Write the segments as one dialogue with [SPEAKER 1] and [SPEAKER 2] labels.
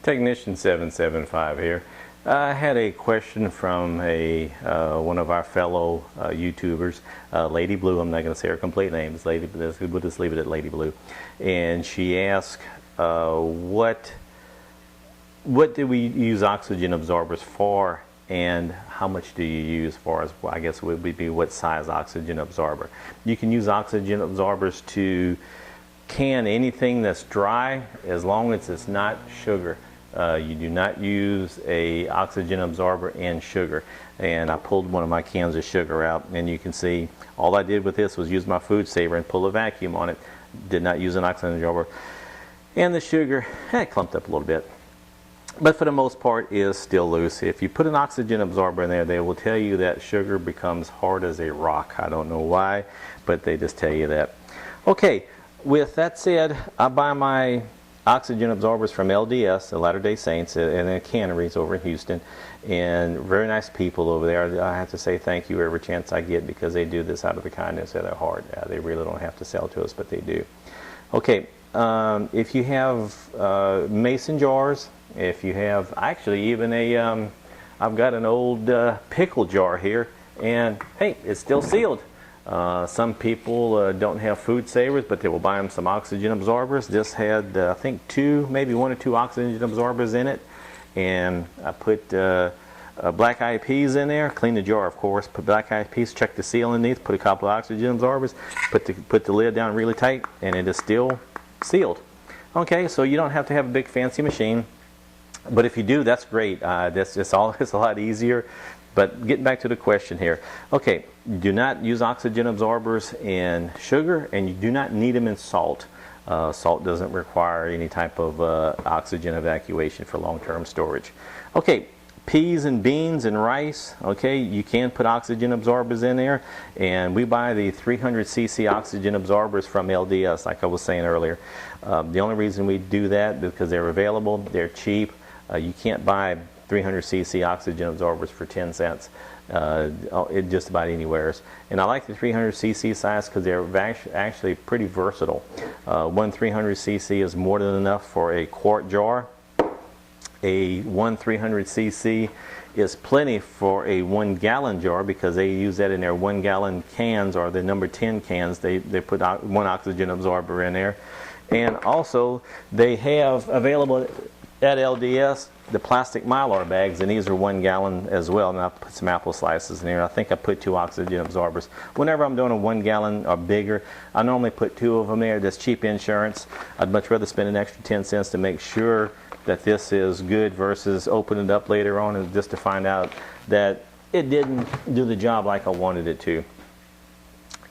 [SPEAKER 1] Technician 775 here. I had a question from one of our fellow YouTubers, Lady Blue. I'm not going to say her complete name. It's Lady. We'll just leave it at Lady Blue. And she asked, what do we use oxygen absorbers for, and how much do you use for, as I guess would be what size oxygen absorber? You can use oxygen absorbers to can anything that's dry, as long as it's not sugar. You do not use a oxygen absorber in sugar. And I pulled one of my cans of sugar out, and you can see all I did with this was use my food saver and pull a vacuum on it. Did not use an oxygen absorber. And the sugar clumped up a little bit, but for the most part is still loose. If you put an oxygen absorber in there, they will tell you that sugar becomes hard as a rock. I don't know why, but they just tell you that. Okay, with that said, I buy my oxygen absorbers from LDS, the Latter-day Saints, and the canneries over in Houston, and very nice people over there. I have to say thank you every chance I get, because they do this out of the kindness of their heart. They really don't have to sell to us, but they do. Okay, if you have mason jars, if you have actually even I've got an old pickle jar here, and hey, it's still sealed. Some people don't have food savers, but they will buy them some oxygen absorbers. This had, I think, maybe one or two oxygen absorbers in it. And I put black eyed peas in there, clean the jar, of course, put black eyed peas, check the seal underneath, put a couple of oxygen absorbers, put the lid down really tight, and it is still sealed. Okay, so you don't have to have a big fancy machine, but if you do, that's great. It's a lot easier. But getting back to the question here, okay, do not use oxygen absorbers in sugar, and you do not need them in salt. Salt doesn't require any type of oxygen evacuation for long-term storage. Okay, peas and beans and rice, okay, you can put oxygen absorbers in there, and we buy the 300cc oxygen absorbers from LDS, like I was saying earlier. The only reason we do that is because they're available, they're cheap. You can't buy 300cc oxygen absorbers for 10 cents just about anywhere. And I like the 300cc size because they're actually pretty versatile. One 300cc is more than enough for a quart jar. One 300cc is plenty for a 1 gallon jar, because they use that in their 1 gallon cans, or the number 10 cans. They put one oxygen absorber in there. And also they have available at LDS the plastic mylar bags, and these are 1 gallon as well. And I put some apple slices in here. I think I put 2 oxygen absorbers. Whenever I'm doing a 1 gallon or bigger, I normally put 2 of them there. That's cheap insurance. I'd much rather spend an extra 10 cents to make sure that this is good versus open it up later on and just to find out that it didn't do the job like I wanted it to.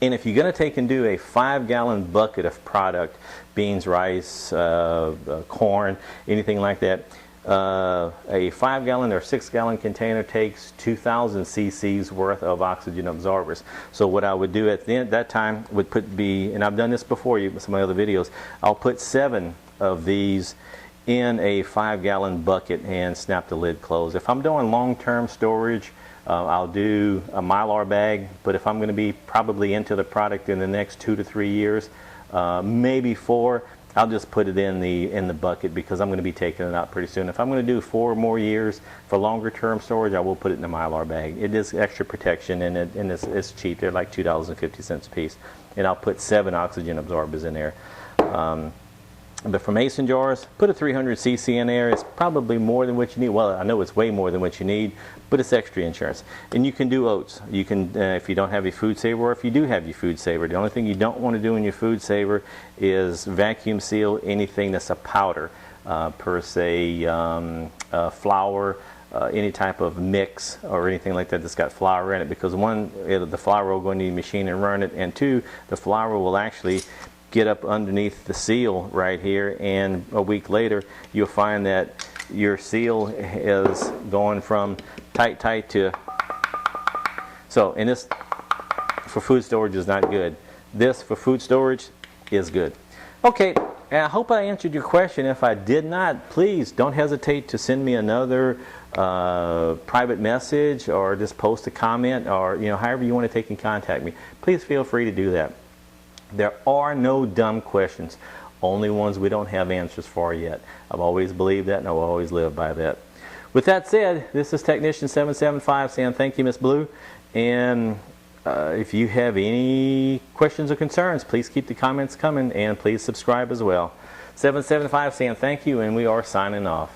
[SPEAKER 1] And if you're going to take and do a 5-gallon bucket of product, beans, rice, corn, anything like that, a 5-gallon or 6-gallon container takes 2,000 cc's worth of oxygen absorbers. So what I would do at that time would and I've done this before with some of my other videos, I'll put 7 of these in a 5-gallon bucket and snap the lid closed. If I'm doing long-term storage, I'll do a mylar bag, but if I'm going to be probably into the product in the next 2 to 3 years, maybe 4, I'll just put it in the bucket, because I'm going to be taking it out pretty soon. If I'm going to do 4 more years for longer term storage, I will put it in the mylar bag. It is extra protection, and it's cheap. They're like $2.50 a piece, and I'll put 7 oxygen absorbers in there. But for mason jars, put a 300cc in there. It's probably more than what you need. Well, I know it's way more than what you need, but it's extra insurance. And you can do oats. You can, if you don't have your food saver, or if you do have your food saver, the only thing you don't want to do in your food saver is vacuum seal anything that's a powder, per se, flour, any type of mix or anything like that that's got flour in it, because one, the flour will go into the machine and run it, and 2, the flour will actually get up underneath the seal right here, and a week later you'll find that your seal is going from tight to and this for food storage is not good. This for food storage is good. Okay, I hope I answered your question. If I did not, please don't hesitate to send me another private message, or just post a comment, or however you want to take and contact me. Please feel free to do that. There are no dumb questions. only ones we don't have answers for yet. I've always believed that, and I'll always live by that. With that said, this is Technician 775 saying thank you, Miss Blue. And if you have any questions or concerns, please keep the comments coming, and please subscribe as well. 775 saying thank you, and we are signing off.